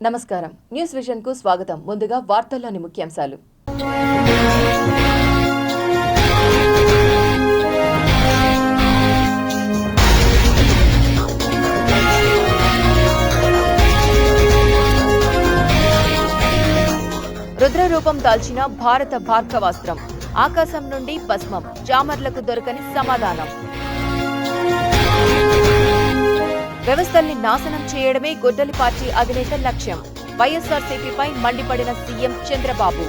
నమస్కారం. News vision కు స్వాగతం. ముందుగా వార్తల్లోని ముఖ్యాంశాలు. రుద్రరూపం దాల్చిన భారత భార్గవాస్త్రం. ఆకాశం నుండి భస్మం, జామర్లకు దొరకని సమాధానం. వ్యవస్థల్ని నాశనం చేయడమే గొడ్డలి పార్టీ అధినేత లక్ష్యం. వైఎస్ఆర్సీపీపై మండిపడిన సీఎం చంద్రబాబు.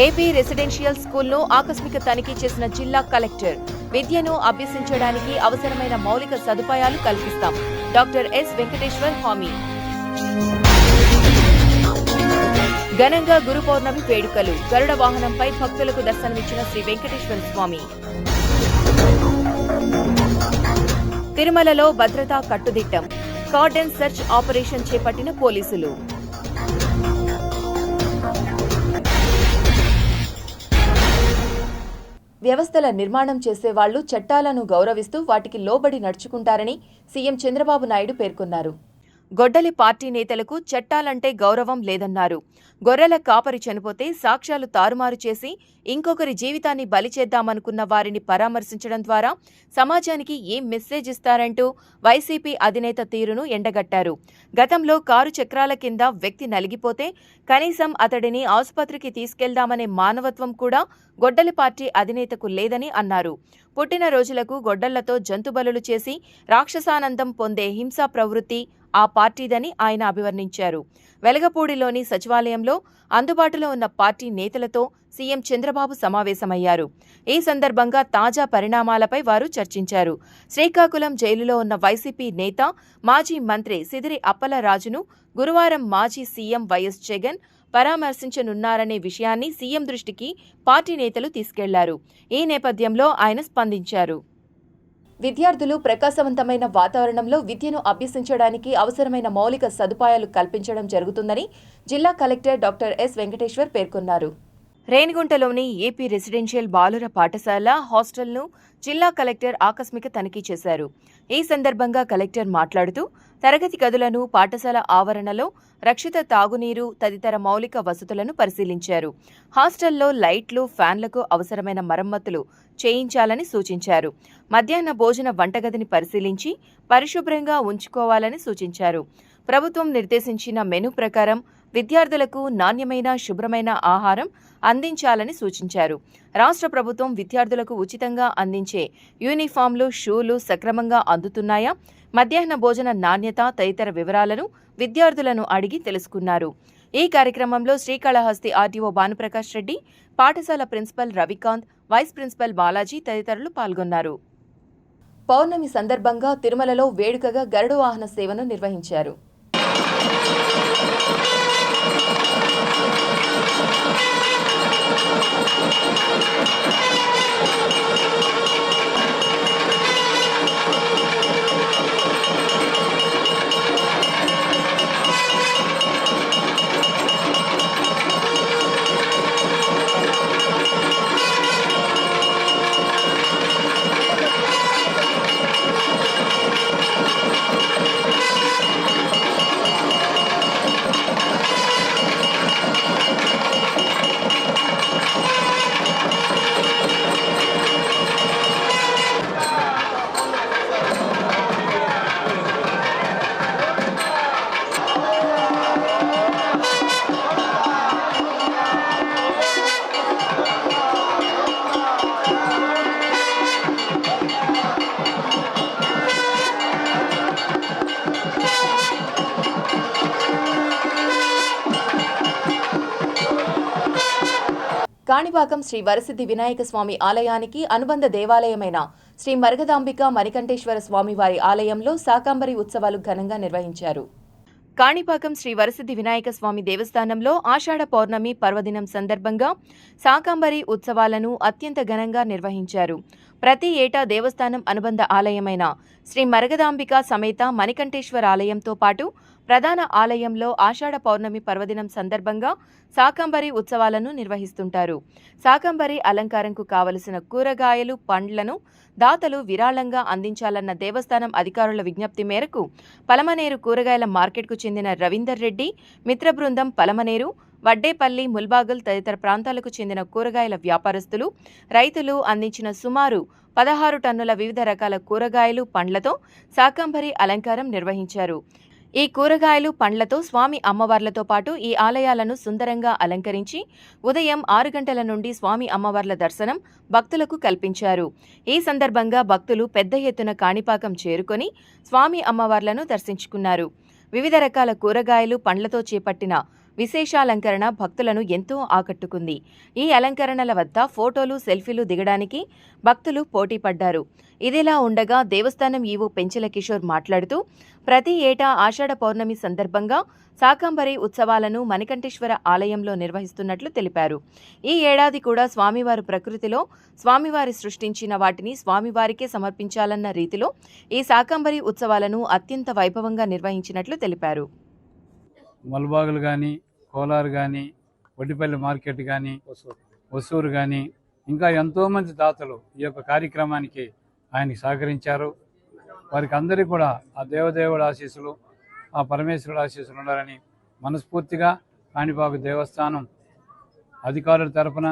ఏపీ రెసిడెన్షియల్ స్కూల్ను ఆకస్మిక తనిఖీ చేసిన జిల్లా కలెక్టర్. విద్యను అభ్యసించడానికి అవసరమైన మౌలిక సదుపాయాలు కల్పిస్తాం. డాక్టర్ ఎస్ వెంకటేశ్వర్ హామీ. ఘనంగా గురు పౌర్ణమి వేడుకలు. గరుడ వాహనంపై భక్తులకు దర్శనమిచ్చిన శ్రీ వెంకటేశ్వర స్వామి. తిరుమలలో భద్రతా కట్టుదిట్టం. కార్డన్ సెర్చ్ ఆపరేషన్ చేపట్టిన పోలీసులు. వ్యవస్థల నిర్మాణం చేసేవాళ్లు చట్టాలను గౌరవిస్తూ వాటికి లోబడి నడుచుకుంటారని సీఎం చంద్రబాబు నాయుడు పేర్కొన్నారు. గొడ్డలి పార్టీ నేతలకు చట్టాలంటే గౌరవం లేదన్నారు. గొర్రెల కాపరి చనిపోతే సాక్ష్యాలు తారుమారు చేసి ఇంకొకరి జీవితాన్ని బలి చేద్దామనుకున్న వారిని పరామర్శించడం ద్వారా సమాజానికి ఏం మెసేజ్ ఇస్తారంటూ వైసీపీ అధినేత తీరును ఎండగట్టారు. గతంలో కారు చక్రాల కింద వ్యక్తి నలిగిపోతే కనీసం అతడిని ఆసుపత్రికి తీసుకెళ్దామనే మానవత్వం కూడా గొడ్డలి పార్టీ అధినేతకు లేదని అన్నారు. పుట్టినరోజులకు గొడ్డళ్లతో జంతుబలులు చేసి రాక్షసానందం పొందే హింసా ప్రవృత్తి ఆ పార్టీదని ఆయన అభివర్ణించారు. వెలగపూడిలోని సచివాలయంలో అందుబాటులో ఉన్న పార్టీ నేతలతో సీఎం చంద్రబాబు సమావేశమయ్యారు. ఈ సందర్భంగా తాజా పరిణామాలపై వారు చర్చించారు. శ్రీకాకుళం జైలులో ఉన్న వైసీపీ నేత, మాజీ మంత్రి సిదిరి అప్పలరాజును గురువారం మాజీ సీఎం వైఎస్ జగన్ పరామర్శించనున్నారనే విషయాన్ని సీఎం దృష్టికి పార్టీ నేతలు తీసుకెళ్లారు. ఈ నేపథ్యంలో ఆయన స్పందించారు. విద్యార్థులు ప్రకాశవంతమైన వాతావరణంలో విద్యను అభ్యసించడానికి అవసరమైన మౌలిక సదుపాయాలు కల్పించడం జరుగుతుందని జిల్లా కలెక్టర్ డాక్టర్ ఎస్ వెంకటేశ్వర్ పేర్కొన్నారు. రేణిగుంటలోని ఏపీ రెసిడెన్షియల్ బాలుర పాఠశాల హాస్టల్ను జిల్లా కలెక్టర్ ఆకస్మిక తనిఖీ చేశారు. ఈ సందర్భంగా కలెక్టర్ మాట్లాడుతూ తరగతి గదులను, పాఠశాల ఆవరణలో రక్షిత తాగునీరు తదితర మౌలిక వసతులను పరిశీలించారు. హాస్టల్లో లైట్లు, ఫ్యాన్లకు అవసరమైన మరమ్మతులు చేయించాలని సూచించారు. మధ్యాహ్న భోజన వంటగదిని పరిశీలించి పరిశుభ్రంగా ఉంచుకోవాలని సూచించారు. ప్రభుత్వం నిర్దేశించిన మెనూ ప్రకారం విద్యార్థులకు నాణ్యమైన, శుభ్రమైన ఆహారం అందించాలని సూచించారు. రాష్ట్ర ప్రభుత్వం విద్యార్థులకు ఉచితంగా అందించే యూనిఫామ్లు, షూలు సక్రమంగా అందుతున్నాయా, మధ్యాహ్న భోజన నాణ్యత తదితర వివరాలను విద్యార్థులను అడిగి తెలుసుకున్నారు. ఈ కార్యక్రమంలో శ్రీకాళహస్తి ఆర్టీఓ భానుప్రకాష్ రెడ్డి, పాఠశాల principal Ravikanth, vice principal Balaji తదితరులు పాల్గొన్నారు. పౌర్ణమి సందర్భంగా తిరుమలలో వేడుకగా గరుడ వాహన సేవను నిర్వహించారు. కాణిపాకం శ్రీ వరసిద్ధి వినాయక స్వామి ఆలయానికి అనుబంధ దేవాలయమైన శ్రీ మరగదాంబిక మణికంఠేశ్వర స్వామివారి ఆలయంలో శాకంబరి ఉత్సవాలు ఘనంగా నిర్వహించారు. కాణిపాకం శ్రీ వరసిద్ధి వినాయక స్వామి దేవస్థానంలో ఆషాఢ పౌర్ణమి పర్వదినం సందర్భంగా శాకంబరి ఉత్సవాలను అత్యంత ఘనంగా నిర్వహించారు. ప్రతి ఏటా దేవస్థానం అనుబంధ ఆలయమైన శ్రీ మరగదాంబిక సమేత మణికంఠేశ్వర ఆలయంతో పాటు ప్రధాన ఆలయంలో ఆషాఢ పౌర్ణమి పర్వదినం సందర్భంగా శాకంబరి ఉత్సవాలను నిర్వహిస్తుంటారు. శాకంబరి అలంకారంకు కావలసిన కూరగాయలు, పండ్లను దాతలు విరాళంగా అందించాలన్న దేవస్థానం అధికారుల విజ్ఞప్తి మేరకు పలమనేరు కూరగాయల మార్కెట్కు చెందిన రవీందర్ రెడ్డి మిత్ర బృందం పలమనేరు, వడ్డేపల్లి, ముల్బాగల్ తదితర ప్రాంతాలకు చెందిన కూరగాయల వ్యాపారస్తులు, రైతులు అందించిన సుమారు 16 టన్నుల వివిధ రకాల కూరగాయలు, పండ్లతో శాకంబరి అలంకారం నిర్వహించారు. ఈ కూరగాయలు, పండ్లతో స్వామి అమ్మవార్లతో పాటు ఈ ఆలయాలను సుందరంగా అలంకరించి ఉదయం 6 గంటల నుండి స్వామి అమ్మవార్ల దర్శనం భక్తులకు కల్పించారు. ఈ సందర్భంగా భక్తులు పెద్ద ఎత్తున కాణిపాకం చేరుకొని స్వామి అమ్మవార్లను దర్శించుకున్నారు. వివిధ రకాల కూరగాయలు, పండ్లతో చేపట్టిన విశేషాలంకరణ భక్తులను ఎంతో ఆకట్టుకుంది. ఈ అలంకరణల వద్ద ఫోటోలు, సెల్ఫీలు దిగడానికి భక్తులు పోటీ పడ్డారు. ఇదిలా ఉండగా దేవస్థానం ఈవో పెంచెల కిషోర్ మాట్లాడుతూ ప్రతి ఏటా ఆషాఢ పౌర్ణమి సందర్భంగా శాకంబరి ఉత్సవాలను మణికంఠేశ్వర ఆలయంలో నిర్వహిస్తున్నట్లు తెలిపారు. ఈ ఏడాది కూడా స్వామివారు ప్రకృతిలో స్వామివారి సృష్టించిన వాటిని స్వామివారికే సమర్పించాలన్న రీతిలో ఈ శాకంబరి ఉత్సవాలను అత్యంత వైభవంగా నిర్వహించినట్లు తెలిపారు. మల్బాగులు కానీ, కోలారు కానీ, వడ్డిపల్లి మార్కెట్ కానీ, ఒసూరు కానీ, ఇంకా ఎంతోమంది దాతలు ఈ యొక్క కార్యక్రమానికి ఆయనకి సహకరించారు. వారికి అందరికీ కూడా ఆ దేవదేవుడి ఆశీస్సులు, ఆ పరమేశ్వరుడు ఆశీస్సులు ఉండాలని మనస్ఫూర్తిగా కాణిపాక దేవస్థానం అధికారుల తరపున,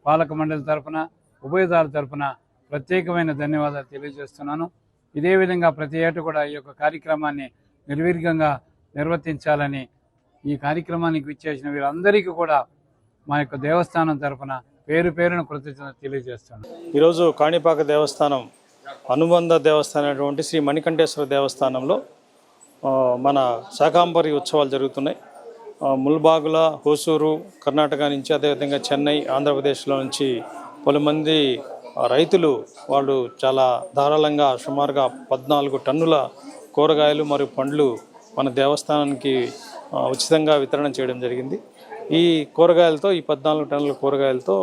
పాలక మండలి తరపున, ఉభయదారుల తరపున ప్రత్యేకమైన ధన్యవాదాలు తెలియజేస్తున్నాను. ఇదే విధంగా ప్రతి ఏటా కూడా ఈ యొక్క కార్యక్రమాన్ని నిర్విఘ్నంగా నిర్వర్తించాలని ఈ కార్యక్రమానికి విచ్చేసిన వీరందరికీ కూడా మా యొక్క దేవస్థానం తరఫున పేరు పేరున కృతజ్ఞత తెలియజేస్తాను. ఈరోజు కాణిపాక దేవస్థానం అనుబంధ దేవస్థానం శ్రీ మణికంఠేశ్వర దేవస్థానంలో మన శాకంబరి ఉత్సవాలు జరుగుతున్నాయి. ముల్బాగుల, హోసూరు, కర్ణాటక నుంచి, అదేవిధంగా చెన్నై, ఆంధ్రప్రదేశ్లో నుంచి పలుమంది రైతులు వాళ్ళు చాలా ధారాళంగా సుమారుగా 14 టన్నుల కూరగాయలు మరియు పండ్లు మన దేవస్థానానికి ఉచితంగా వితరణ చేయడం జరిగింది. ఈ కూరగాయలతో, ఈ 14 టన్నుల కూరగాయలతో,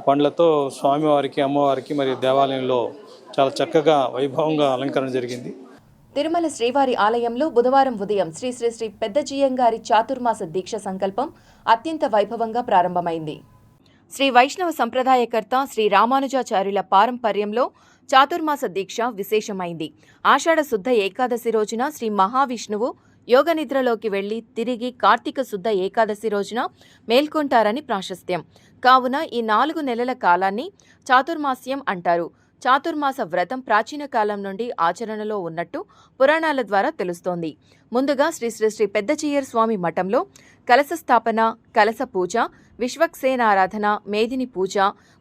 పండ్లతో స్వామివారికి, అమ్మవారికి మరియు దేవాలయంలో చాలా చక్కగా వైభవంగా అలంకరణ జరిగింది. తిరుమల శ్రీవారి ఆలయంలో బుధవారం ఉదయం శ్రీ శ్రీ శ్రీ పెద్ద జీయంగారి చాతుర్మాస దీక్ష సంకల్పం అత్యంత వైభవంగా ప్రారంభమైంది. శ్రీ వైష్ణవ సంప్రదాయకర్త శ్రీ రామానుజాచార్యుల పారంపర్యంలో చాతుర్మాస దీక్ష విశేషమైంది. ఆషాఢ శుద్ధ ఏకాదశి రోజున శ్రీ మహావిష్ణువు యోగనిద్రలోకి వెళ్లి తిరిగి కార్తీక శుద్ధ ఏకాదశి రోజున మేల్కొంటారని ప్రాశస్త్యం. కావున ఈ 4 నెలల కాలాన్ని చాతుర్మాస్యం అంటారు. చాతుర్మాస వ్రతం ప్రాచీన కాలం నుండి ఆచరణలో ఉన్నట్టు పురాణాల ద్వారా తెలుస్తోంది. ముందుగా శ్రీ శ్రీ శ్రీ పెద్దచీయర్ స్వామి మఠంలో కలశ స్థాపన, కలశ పూజ, విశ్వక్సేనారాధన, మేదిని పూజ,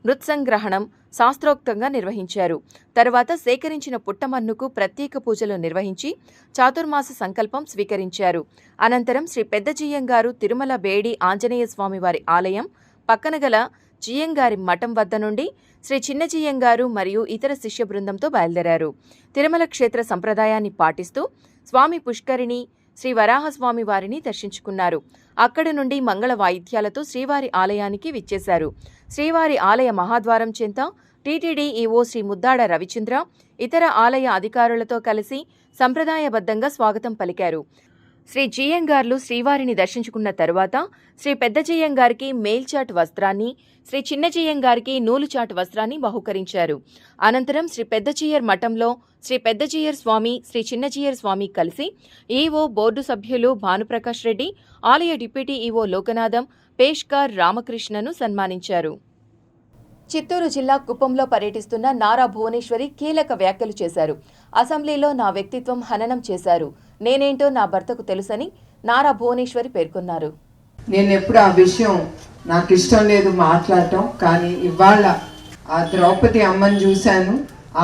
మృత్సంగ్రహణం శాస్త్రోక్తంగా నిర్వహించారు. తరువాత సేకరించిన పుట్టమన్నుకు ప్రత్యేక పూజలు నిర్వహించి చాతుర్మాస సంకల్పం స్వీకరించారు. అనంతరం శ్రీ పెద్ద జీయంగారు తిరుమల బేడి ఆంజనేయ స్వామివారి ఆలయం పక్కన గల జీయంగారి మఠం వద్ద నుండి శ్రీ చిన్న జీయంగారు మరియు ఇతర శిష్య బృందంతో బయలుదేరారు. తిరుమల క్షేత్ర సంప్రదాయాన్ని పాటిస్తూ స్వామి పుష్కరిణి, శ్రీ వరాహస్వామి వారిని దర్శించుకున్నారు. అక్కడి నుండి మంగళ వాయిద్యాలతో శ్రీవారి ఆలయానికి విచ్చేశారు. శ్రీవారి ఆలయ మహాద్వారం చెంత టీటీడీ ఈవో శ్రీ ముద్దాడ రవిచంద్ర ఇతర ఆలయ అధికారులతో కలిసి సంప్రదాయబద్ధంగా స్వాగతం పలికారు. శ్రీ జీయంగార్లు శ్రీవారిని దర్శించుకున్న తరువాత శ్రీ పెద్ద జీయంగారికి మేల్చాట్ వస్త్రాన్ని, శ్రీ చిన్న జీయంగారికి నూలుచాట్ వస్త్రాన్ని బహుకరించారు. అనంతరం శ్రీ పెద్దచీయర్ మఠంలో శ్రీ పెద్దచీయర్ స్వామి, శ్రీ చిన్నచీయర్ స్వామి కలిసి ఈవో బోర్డు సభ్యులు భానుప్రకాష్ రెడ్డి, ఆలయ డిప్యూటీ ఈవో లోకనాథం, పేష్కార్ రామకృష్ణను సన్మానించారు. చిత్తూరు జిల్లా కుప్పంలో పర్యటిస్తున్న నారా భువనేశ్వరి కీలక వ్యాఖ్యలు చేశారు. అసెంబ్లీలో నా వ్యక్తిత్వం హననం చేశారు, నేనేంటో నా భర్తకు తెలుసని నారా భువనేశ్వరి పేర్కొన్నారు. నేను ఎప్పుడు ఆ విషయం నాకు ఇష్టం లేదు మాట్లాడటం, కానీ ఇవాళ ఆ ద్రౌపది అమ్మని చూశాను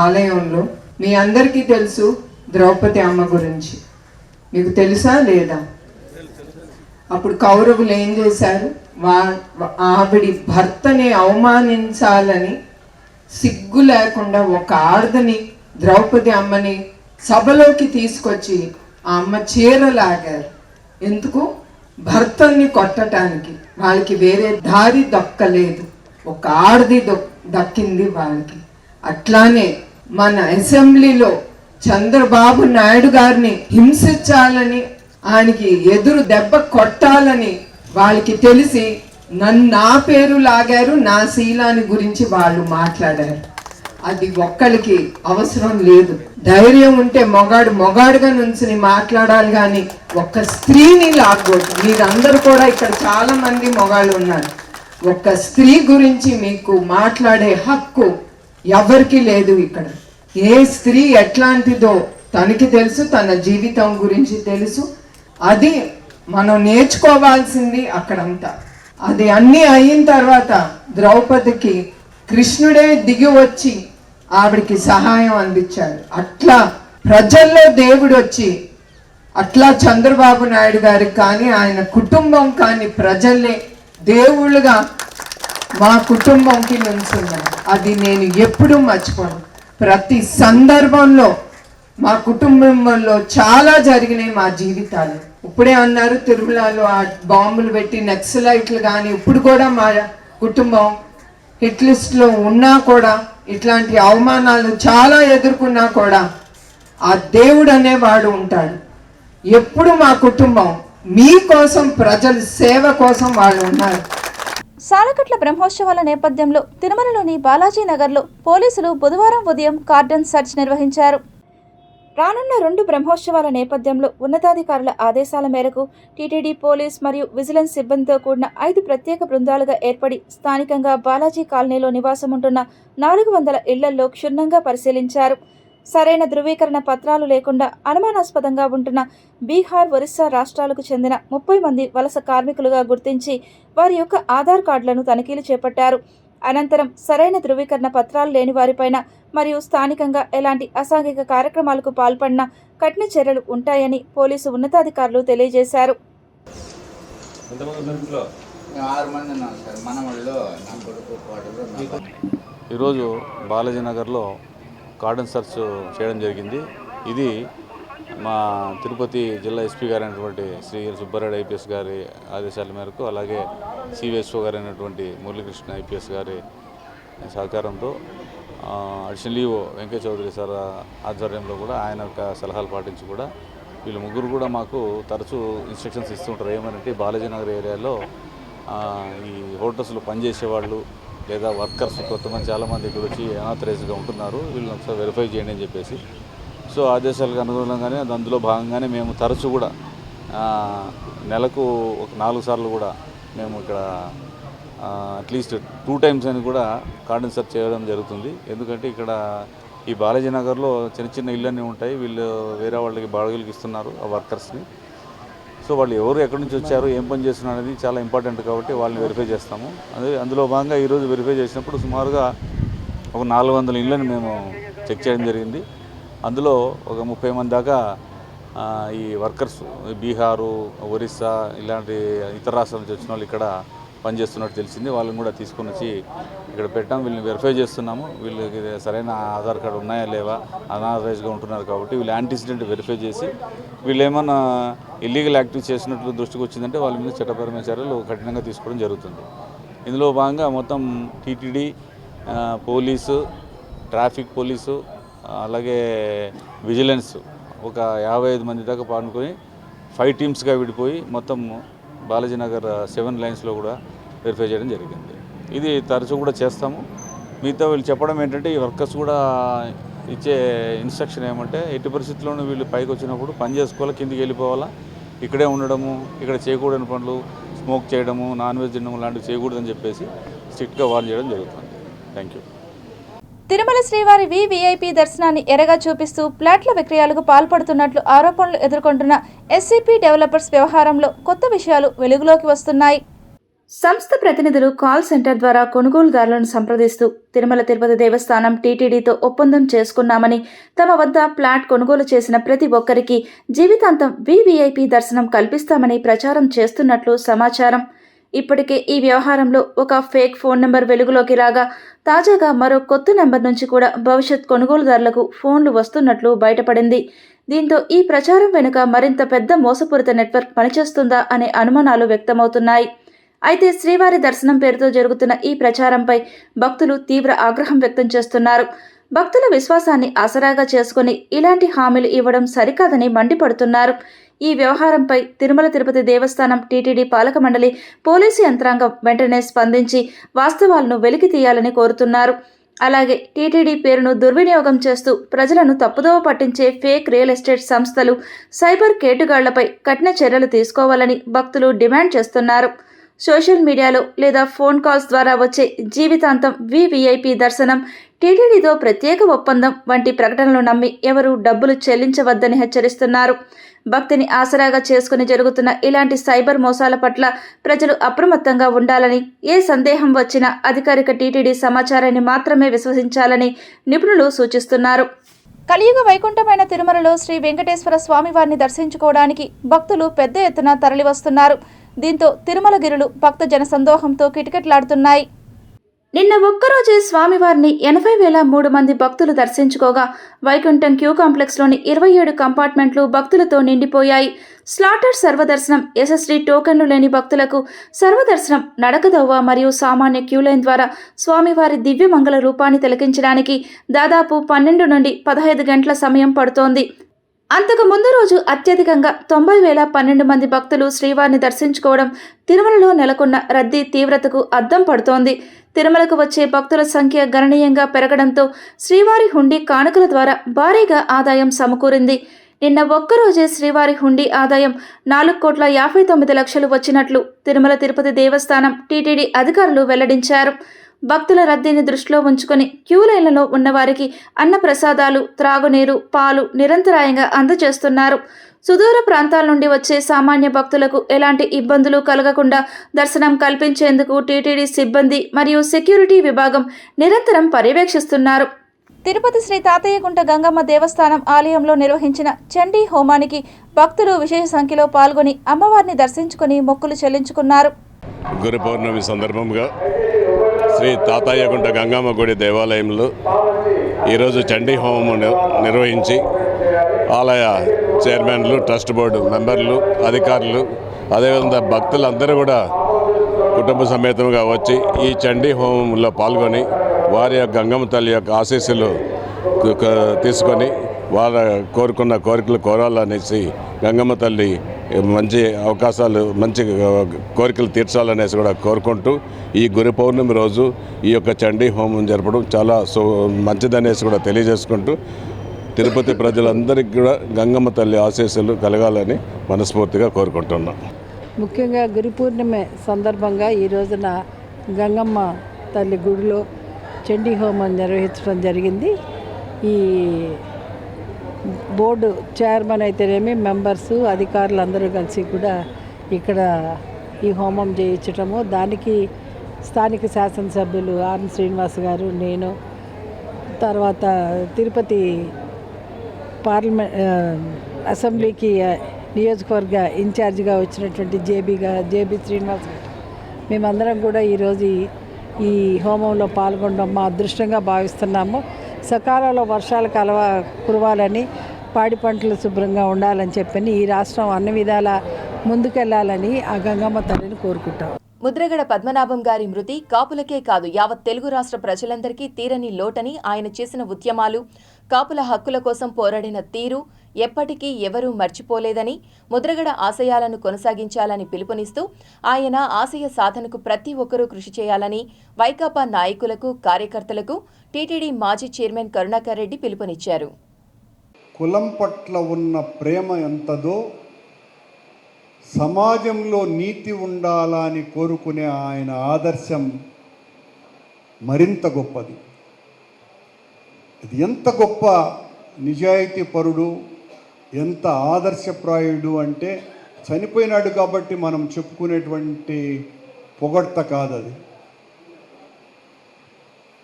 ఆలయంలో. మీ అందరికీ తెలుసు ద్రౌపది అమ్మ గురించి, మీకు తెలుసా లేదా? అప్పుడు కౌరవులు ఏం చేశారు? ఆవిడి భర్తని అవమానించాలని సిగ్గు లేకుండా ఒక ఆడదని, ద్రౌపది అమ్మని సభలోకి తీసుకొచ్చి ఆ అమ్మ చీరలాగారు. ఎందుకు? భర్తని కొట్టడానికి. వాళ్ళకి వేరే దారి దక్కలేదు, ఒక ఆడది దక్కింది వాళ్ళకి. అట్లానే మన అసెంబ్లీలో చంద్రబాబు నాయుడు గారిని హింసించాలని ఆయనకి ఎదురు దెబ్బ కొట్టాలని వాళ్ళకి తెలిసి నా పేరు లాగారు, నా శీలాన్ని గురించి వాళ్ళు మాట్లాడారు. అది ఒక్కరికి అవసరం లేదు. ధైర్యం ఉంటే మొగాడుగా నుంచి మాట్లాడాలి, కానీ ఒక్క స్త్రీని లాగకూడదు. మీరందరూ కూడా ఇక్కడ చాలా మంది మొగాళ్ళు ఉన్నారు. ఒక్క స్త్రీ గురించి మీకు మాట్లాడే హక్కు ఎవరికి లేదు. ఇక్కడ ఏ స్త్రీ ఎట్లాంటిదో తనకి తెలుసు, తన జీవితం గురించి తెలుసు. అది మనం నేర్చుకోవాల్సింది అక్కడంతా. అది అన్నీ అయిన తర్వాత ద్రౌపదికి కృష్ణుడే దిగి వచ్చి ఆవిడికి సహాయం అందించాడు. అట్లా ప్రజల్లో దేవుడు వచ్చి, అట్లా చంద్రబాబు నాయుడు గారికి కానీ ఆయన కుటుంబం కానీ ప్రజల్ని దేవుళ్ళుగా మా కుటుంబంకి నుంచున్నారు. అది నేను ఎప్పుడూ మర్చిపోను. ప్రతి సందర్భంలో మా కుటుంబంలో చాలా జరిగినాయి మా జీవితాలు. ఇప్పుడే అన్నారు తిరుమలలో ఆ బాంబులు పెట్టి నక్సలైట్లు, కానీ ఇప్పుడు కూడా మా కుటుంబం హిట్ లిస్ట్లో ఉన్నా కూడా, ఇట్లాంటి అవమానాలు చాలా ఎదుర్కొన్నా కూడా ఆ దేవుడు అనేవాడు ఉంటాడు. ఎప్పుడు మా కుటుంబం మీకోసం, ప్రజల సేవ కోసం వాళ్ళు ఉన్నారు. సాలకట్ల బ్రహ్మోత్సవాల నేపథ్యంలో తిరుమలలోని బాలాజీ నగర్లో పోలీసులు బుధవారం ఉదయం కార్డన్ సెర్చ్ నిర్వహించారు. రానున్న 2 బ్రహ్మోత్సవాల నేపథ్యంలో ఉన్నతాధికారుల ఆదేశాల మేరకు టీటీడీ పోలీస్ మరియు విజిలెన్స్ సిబ్బందితో కూడిన 5 ప్రత్యేక బృందాలుగా ఏర్పడి స్థానికంగా బాలాజీ కాలనీలో నివాసం ఉంటున్న 400 ఇళ్లల్లో క్షుణ్ణంగా పరిశీలించారు. సరైన ధృవీకరణ పత్రాలు లేకుండా అనుమానాస్పదంగా ఉంటున్న బీహార్, ఒరిస్సా రాష్ట్రాలకు చెందిన 30 మంది వలస కార్మికులుగా గుర్తించి వారి యొక్క ఆధార్ కార్డులను తనిఖీలు చేపట్టారు. అనంతరం సరైన ధృవీకరణ పత్రాలు లేని వారిపైన మరియు స్థానికంగా ఎలాంటి అసాంఘిక కార్యక్రమాలకు పాల్పడినా కఠిన చర్యలు ఉంటాయని పోలీసు ఉన్నతాధికారులు తెలియజేశారు. ఈరోజు బాలాజీ నగర్లో కార్డన్ సెర్చ్ చేయడం జరిగింది. ఇది మా తిరుపతి జిల్లా ఎస్పీ గారు అయినటువంటి శ్రీ సుబ్బారెడ్డి ఐపీఎస్ గారి ఆదేశాల మేరకు, అలాగే సివిఎస్ఓ గారు అయినటువంటి మురళీకృష్ణ ఐపీఎస్ గారి సహకారంతో, additional EO Venkaiah Chowdary sir ఆధ్వర్యంలో కూడా ఆయన యొక్క సలహాలు పాటించి కూడా వీళ్ళు ముగ్గురు కూడా మాకు తరచూ ఇన్స్ట్రక్షన్స్ ఇస్తుంటారు. ఏమంటే బాలాజీ నగర్ ఏరియాలో ఈ హోటల్స్లో పనిచేసేవాళ్ళు లేదా వర్కర్స్ కొంతమంది చాలామంది ఇక్కడ వచ్చి అనాథరైజ్గా ఉంటున్నారు, వీళ్ళని ఒకసారి వెరిఫై చేయండి అని చెప్పేసి. సో ఆదేశాలకు అనుగుణంగానే అందులో భాగంగానే మేము తరచూ కూడా నెలకు ఒక 4 సార్లు కూడా మేము ఇక్కడ అట్లీస్ట్ 2 times అని కూడా కార్డన్ సెర్చ్ చేయడం జరుగుతుంది. ఎందుకంటే ఇక్కడ ఈ బాలాజీ నగర్లో చిన్న చిన్న ఇళ్ళన్నీ ఉంటాయి. వీళ్ళు వేరే వాళ్ళకి బాడుగలకి ఇస్తున్నారు ఆ వర్కర్స్ని. సో వాళ్ళు ఎవరు ఎక్కడి నుంచి వచ్చారు, ఏం పని చేస్తున్నారు అనేది చాలా ఇంపార్టెంట్ కాబట్టి వాళ్ళని వెరిఫై చేస్తాము. అదే అందులో భాగంగా ఈరోజు వెరిఫై చేసినప్పుడు సుమారుగా ఒక 400 ఇళ్ళని మేము చెక్ చేయడం జరిగింది. అందులో ఒక 30 మంది దాకా ఈ వర్కర్స్ బీహారు, ఒరిస్సా ఇలాంటి ఇతర రాష్ట్రాల నుంచి వచ్చిన వాళ్ళు ఇక్కడ పనిచేస్తున్నట్టు తెలిసింది. వాళ్ళని కూడా తీసుకొని వచ్చి ఇక్కడ పెట్టాం. వీళ్ళని వెరిఫై చేస్తున్నాము. వీళ్ళకి సరైన ఆధార్ కార్డు ఉన్నాయా లేవా, అనాథరైజ్గా ఉంటున్నారు కాబట్టి వీళ్ళు యాంటిసిడెంట్ వెరిఫై చేసి వీళ్ళు ఏమన్నా ఇల్లీగల్ యాక్టివిటీ చేసినట్లు దృష్టికి వచ్చిందంటే వాళ్ళ మీద చట్టపరమైన చర్యలు కఠినంగా తీసుకోవడం జరుగుతుంది. ఇందులో భాగంగా మొత్తం టీటీడీ, పోలీసు, ట్రాఫిక్ పోలీసు, అలాగే విజిలెన్స్ ఒక 55 మంది దాకా పాల్గొని 5 టీమ్స్గా విడిపోయి మొత్తం బాలాజీ నగర్ 7 లైన్స్లో కూడా వెరిఫై చేయడం జరిగింది. ఇది తరచూ కూడా చేస్తాము. మిగతా వీళ్ళు చెప్పడం ఏంటంటే ఈ వర్కర్స్ కూడా ఇచ్చే ఇన్స్ట్రక్షన్ ఏమంటే ఎట్టి పరిస్థితుల్లోనూ వీళ్ళు పైకి వచ్చినప్పుడు పని చేసుకోవాలా, కిందికి వెళ్ళిపోవాలా, ఇక్కడే ఉండడము, ఇక్కడ చేయకూడని పనులు స్మోక్ చేయడము, నాన్ వెజ్ తినడం లాంటివి చేయకూడదని చెప్పేసి స్ట్రిక్ట్గా వార్న్ చేయడం జరుగుతుంది. Thank you. తిరుమల శ్రీవారి విఐపి దర్శనాన్ని ఎరగా చూపిస్తూ ప్లాట్ల విక్రయాలకు పాల్పడుతున్నట్లు ఆరోపణలు ఎదుర్కొంటున్న ఎస్సీపీ డెవలపర్స్ వ్యవహారంలో కొత్త విషయాలు వెలుగులోకి వస్తున్నాయి. సంస్థ ప్రతినిధులు కాల్ సెంటర్ ద్వారా కొనుగోలుదారులను సంప్రదిస్తూ తిరుమల తిరుపతి దేవస్థానం టీటీడీతో ఒప్పందం చేసుకున్నామని, తమ వద్ద ప్లాట్ కొనుగోలు చేసిన ప్రతి ఒక్కరికి జీవితాంతం విఐపి దర్శనం కల్పిస్తామని ప్రచారం చేస్తున్నట్లు సమాచారం. ఇప్పటికే ఈ వ్యవహారంలో ఒక ఫేక్ ఫోన్ నెంబర్ వెలుగులోకి రాగా తాజాగా మరో కొత్త నెంబర్ నుంచి కూడా భవిష్యత్ కొనుగోలుదారులకు ఫోన్లు వస్తున్నట్లు బయటపడింది. దీంతో ఈ ప్రచారం వెనుక మరింత పెద్ద మోసపూరిత నెట్వర్క్ పనిచేస్తుందా అనే అనుమానాలు వ్యక్తమవుతున్నాయి. అయితే శ్రీవారి దర్శనం పేరుతో జరుగుతున్న ఈ ప్రచారంపై భక్తులు తీవ్ర ఆగ్రహం వ్యక్తం చేస్తున్నారు. భక్తుల విశ్వాసాన్ని ఆసరాగా చేసుకుని ఇలాంటి హామీలు ఇవ్వడం సరికాదని మండిపడుతున్నారు. ఈ వ్యవహారంపై తిరుమల తిరుపతి దేవస్థానం టీటీడీ పాలక మండలి పోలీసు యంత్రాంగం వెంటనే స్పందించి వాస్తవాలను వెలికి తీయాలని కోరుతున్నారు. అలాగే టీటీడీ పేరును దుర్వినియోగం చేస్తూ ప్రజలను తప్పుదోవ పట్టించే ఫేక్ రియల్ ఎస్టేట్ సంస్థలు, సైబర్ కేటుగాళ్లపై కఠిన చర్యలు తీసుకోవాలని భక్తులు డిమాండ్ చేస్తున్నారు. సోషల్ మీడియాలో లేదా ఫోన్ కాల్స్ ద్వారా వచ్చే జీవితాంతం వివిఐపి దర్శనం, టీటీడీతో ప్రత్యేక ఒప్పందం వంటి ప్రకటనలు నమ్మి ఎవరూ డబ్బులు చెల్లించవద్దని హెచ్చరిస్తున్నారు. భక్తిని ఆసరాగా చేసుకుని జరుగుతున్న ఇలాంటి సైబర్ మోసాల పట్ల ప్రజలు అప్రమత్తంగా ఉండాలని, ఏ సందేహం వచ్చినా అధికారిక టీటీడీ సమాచారాన్ని మాత్రమే విశ్వసించాలని నిపుణులు సూచిస్తున్నారు. కలియుగ వైకుంఠమైన తిరుమలలో శ్రీ వెంకటేశ్వర స్వామివారిని దర్శించుకోవడానికి భక్తులు పెద్ద ఎత్తున తరలివస్తున్నారు. దీంతో తిరుమల గిరులు భక్త జనసందోహంతో కిటకిటలాడుతున్నాయి. నిన్న ఒక్కరోజే స్వామివారిని 80,003 మంది భక్తులు దర్శించుకోగా వైకుంఠం క్యూ కాంప్లెక్స్లోని 27 కంపార్ట్మెంట్లు భక్తులతో నిండిపోయాయి. స్లాటెడ్ సర్వదర్శనం, ఎస్ఎస్డి టోకెన్లు లేని భక్తులకు సర్వదర్శనం, నడకదవ్వ మరియు సామాన్య క్యూ లైన్ ద్వారా స్వామివారి దివ్యమంగళ రూపాన్ని తిలకించడానికి దాదాపు 12 నుండి 15 గంటల సమయం పడుతోంది. అంతకు ముందు రోజు అత్యధికంగా 90,012 మంది భక్తులు శ్రీవారిని దర్శించుకోవడం తిరుమలలో నెలకొన్న రద్దీ తీవ్రతకు అద్దం పడుతోంది. తిరుమలకు వచ్చే భక్తుల సంఖ్య గణనీయంగా పెరగడంతో శ్రీవారి హుండీ కానుకల ద్వారా భారీగా ఆదాయం సమకూరింది. నిన్న ఒక్కరోజే శ్రీవారి హుండీ ఆదాయం 4,59,00,000 వచ్చినట్లు తిరుమల తిరుపతి దేవస్థానం టీటీడీ అధికారులు వెల్లడించారు. భక్తుల రద్దీని దృష్టిలో ఉంచుకొని క్యూ లైన్లలో ఉన్నవారికి అన్నప్రసాదాలు, త్రాగునీరు, పాలు నిరంతరాయంగా అందజేస్తున్నారు. సుదూర ప్రాంతాల నుండి వచ్చే సామాన్య భక్తులకు ఎలాంటి ఇబ్బందులు కలగకుండా దర్శనం కల్పించేందుకు టీటీడీ సిబ్బంది మరియు సెక్యూరిటీ విభాగం నిరంతరం పర్యవేక్షిస్తున్నారు. తిరుపతి శ్రీ తాతయ్యగుంట గంగమ్మ దేవస్థానం ఆలయంలో నిర్వహించిన చండీ హోమానికి భక్తులు విశేష సంఖ్యలో పాల్గొని అమ్మవారిని దర్శించుకుని మొక్కులు చెల్లించుకున్నారు. గురు పౌర్ణమి సందర్భంగా శ్రీ తాతయ్యగుంట గంగమ్మ గుడి దేవాలయంలో ఈరోజు చండీ హోమం నిర్వహించి ఆలయ చైర్మన్లు, ట్రస్ట్ బోర్డు మెంబర్లు, అధికారులు, అదేవిధంగా భక్తులందరూ కూడా కుటుంబ సమేతంగా వచ్చి ఈ చండీ హోమంలో పాల్గొని వారి యొక్క గంగమ్మ తల్లి యొక్క ఆశీస్సులు తీసుకొని వారు కోరుకున్న కోరికలు కోరాలనేసి గంగమ్మ తల్లి మంచి అవకాశాలు, మంచి కోరికలు తీర్చాలనేసి కూడా కోరుకుంటూ ఈ గురు పౌర్ణమి రోజు ఈ యొక్క చండీ హోమం జరపడం చాలా మంచిదనేసి కూడా తెలియజేసుకుంటూ తిరుపతి ప్రజలందరికీ కూడా గంగమ్మ తల్లి ఆశీస్సులు కలగాలని మనస్ఫూర్తిగా కోరుకుంటున్నాం. ముఖ్యంగా గురు పూర్ణిమ సందర్భంగా ఈ రోజున గంగమ్మ తల్లి గుడిలో చండీ హోమం నిర్వహించడం జరిగింది. ఈ బోర్డు చైర్మన్ అయితేనేమి, మెంబర్సు, అధికారులు అందరూ కలిసి కూడా ఇక్కడ ఈ హోమం చేయించటము, దానికి స్థానిక శాసనసభ్యులు ఆర్ శ్రీనివాస్ గారు, నేను, తర్వాత తిరుపతి అసెంబ్లీకి నియోజకవర్గ ఇన్ఛార్జిగా వచ్చినటువంటి జేబీ శ్రీనివాస్ గారు, మేమందరం కూడా ఈరోజు ఈ హోమంలో పాల్గొనడం మా అదృష్టంగా భావిస్తున్నాము. సకాలంలో వర్షాలు కురవాలని, పాడి పంటలు శుభ్రంగా ఉండాలని చెప్పని ఈ రాష్ట్రం అన్ని విధాలా ముందుకెళ్లాలని ఆ గంగమ్మ తల్లిని కోరుకుంటాం. ముద్రగడ పద్మనాభం గారి మృతి కాపులకే కాదు యావత్ తెలుగు రాష్ట్ర ప్రజలందరికీ తీరని లోటని, ఆయన చేసిన ఉద్యమాలు, కాపుల హక్కుల కోసం పోరాడిన తీరు ఎప్పటికీ ఎవరూ మర్చిపోలేదని, ముద్రగడ ఆశయాలను కొనసాగించాలని పిలుపునిస్తూ ఆయన ఆశయ సాధనకు ప్రతి ఒక్కరూ కృషి చేయాలని వైకాపా నాయకులకు, కార్యకర్తలకు టీటీడీ మాజీ చైర్మన్ కరుణాకర్ రెడ్డి పిలుపునిచ్చారు. కులం పట్ల ఉన్న ప్రేమ ఎంతదో సమాజంలో నీతి ఉండాలని కోరుకునే ఆయన ఆదర్శం మరింత గొప్పది. ఇది ఎంత గొప్ప నిజాయితీ పరుడు, ఎంత ఆదర్శప్రాయుడు అంటే చనిపోయినాడు కాబట్టి మనం చెప్పుకునేటువంటి పొగడ్త కాదది.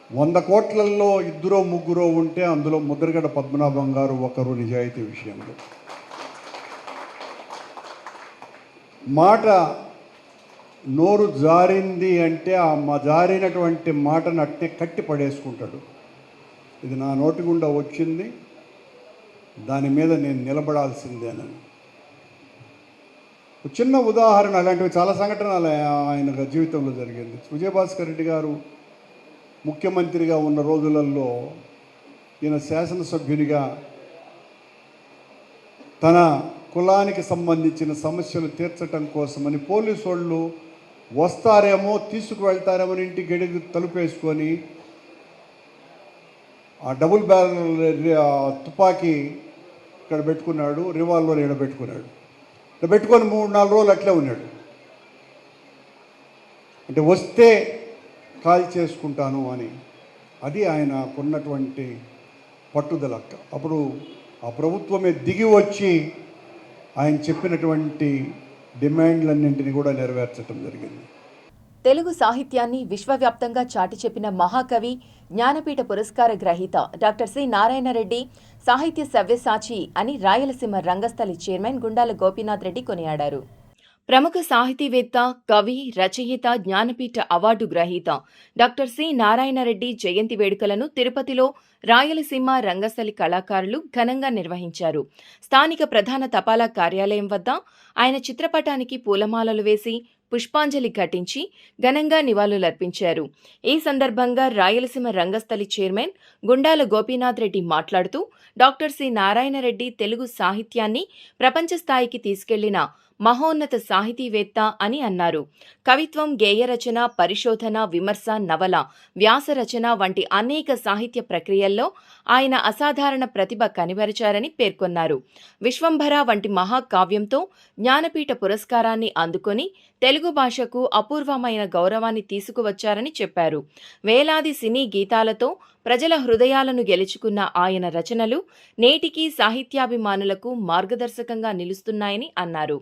100 కోట్లల్లో 2-3 ఉంటే అందులో ముద్రగడ పద్మనాభం గారు ఒకరు నిజాయితీ విషయంలో. మాట నోరు జారింది అంటే ఆ జారినటువంటి మాటను అట్టే కట్టి పడేసుకుంటాడు. ఇది నా నోటి గుండా వచ్చింది, దాని మీద నేను నిలబడాల్సిందేనని. చిన్న ఉదాహరణ, అలాంటివి చాలా సంఘటనలు ఆయన జీవితంలో జరిగింది. విజయభాస్కర్ రెడ్డి గారు ముఖ్యమంత్రిగా ఉన్న రోజులలో ఈయన శాసనసభ్యునిగా తన కులానికి సంబంధించిన సమస్యలు తీర్చటం కోసమని పోలీసు వాళ్ళు వస్తారేమో తీసుకువెళ్తారేమో ఇంటి గడికి తలుపేసుకొని ఆ డబుల్ బ్యారల్ తుపాకీ ఇక్కడ పెట్టుకున్నాడు, రివాల్వర్ ఇక్కడ పెట్టుకున్నాడు. ఇక్కడ పెట్టుకొని 3-4 రోజులు అట్లే ఉన్నాడు. అంటే వస్తే కాల్ చేసుకుంటాను అని. అది ఆయనకున్నటువంటి పట్టుదల. అప్పుడు ఆ ప్రభుత్వమే దిగి వచ్చి ఆయన చెప్పినటువంటి డిమాండ్లన్నింటినీ కూడా నెరవేర్చడం జరిగింది. తెలుగు సాహిత్యాన్ని విశ్వవ్యాప్తంగా చాటి చెప్పిన మహాకవి, జ్ఞానపీఠ పురస్కార గ్రహీత డాక్టర్ సి నారాయణ రెడ్డి సాహిత్య సవ్యసాచి అని రాయలసీమ రంగస్థలి చైర్మన్ గుండాల గోపీనాథ్ రెడ్డి కొనియాడారు. ప్రముఖ సాహితీవేత్త, కవి, రచయిత, జ్ఞానపీఠ అవార్డు గ్రహీత డాక్టర్ సి నారాయణ రెడ్డి జయంతి వేడుకలను తిరుపతిలో రాయలసీమ రంగస్థలి కళాకారులు ఘనంగా నిర్వహించారు. స్థానిక ప్రధాన తపాలా కార్యాలయం వద్ద ఆయన చిత్రపటానికి పూలమాలలు వేసి పుష్పాంజలి ఘటించి ఘనంగా నివాళులర్పించారు. ఈ సందర్భంగా రాయలసీమ రంగస్థలి చైర్మన్ గుండాల గోపీనాథ్ రెడ్డి మాట్లాడుతూ డాక్టర్ సి నారాయణ రెడ్డి తెలుగు సాహిత్యాన్ని ప్రపంచ స్థాయికి తీసుకెళ్లిన మహోన్నత సాహితీవేత్త అని అన్నారు. కవిత్వం, గేయ రచన, పరిశోధన, విమర్శ, నవల, వ్యాస రచన వంటి అనేక సాహిత్య ప్రక్రియల్లో ఆయన అసాధారణ ప్రతిభ కనిబరిచారని పేర్కొన్నారు. విశ్వంభర వంటి మహాకావ్యంతో జ్ఞానపీఠ పురస్కారాన్ని అందుకొని తెలుగు భాషకు అపూర్వమైన గౌరవాన్ని తీసుకువచ్చారని చెప్పారు. వేలాది సినీ గీతాలతో ప్రజల హృదయాలను గెలుచుకున్న ఆయన రచనలు నేటికీ సాహిత్యాభిమానులకు మార్గదర్శకంగా నిలుస్తున్నాయని అన్నారు.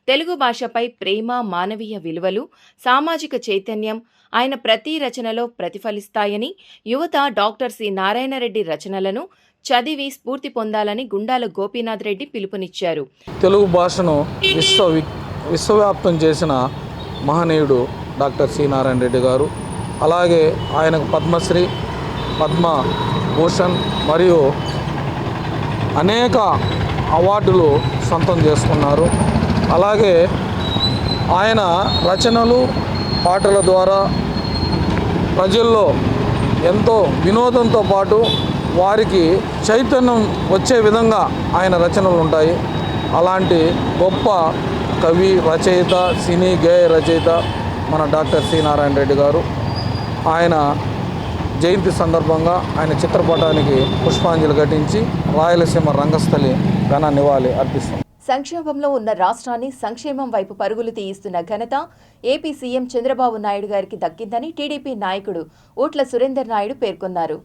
తెలుగు భాషపై ప్రేమ, మానవీయ విలువలు, సామాజిక చైతన్యం ఆయన ప్రతి రచనలో ప్రతిఫలిస్తాయని, యువత డాక్టర్ సి నారాయణ రెడ్డి రచనలను చదివి స్ఫూర్తి పొందాలని గుండాల గోపీనాథ్ రెడ్డి పిలుపునిచ్చారు. తెలుగు భాషను విశ్వవ్యాప్తం చేసిన మహనీయుడు డాక్టర్ సి నారాయణ రెడ్డి గారు. అలాగే ఆయనకు పద్మశ్రీ, పద్మభూషణ్ మరియు అనేక అవార్డులు సొంతం చేసుకున్నారు. అలాగే ఆయన రచనలు, పాటల ద్వారా ప్రజల్లో ఎంతో వినోదంతో పాటు వారికి చైతన్యం వచ్చే విధంగా ఆయన రచనలు ఉంటాయి. అలాంటి గొప్ప కవి, రచయిత, సినీ గేయ రచయిత మన డాక్టర్ సి నారాయణ రెడ్డి గారు. ఆయన జయంతి సందర్భంగా ఆయన చిత్రపటానికి పుష్పాంజలి ఘటించి రాయలసీమ రంగస్థలి ఘన నివాళి అర్పిస్తుంది. సంక్షోభంలో ఉన్న రాష్ట్రాన్ని సంక్షేమం వైపు పరుగులు తీయిస్తున్న ఘనత ఏపీ సీఎం చంద్రబాబు నాయుడు గారికి దక్కిందని టీడీపీ నాయకుడు ఊట్ల సురేందర్ నాయుడు పేర్కొన్నారు.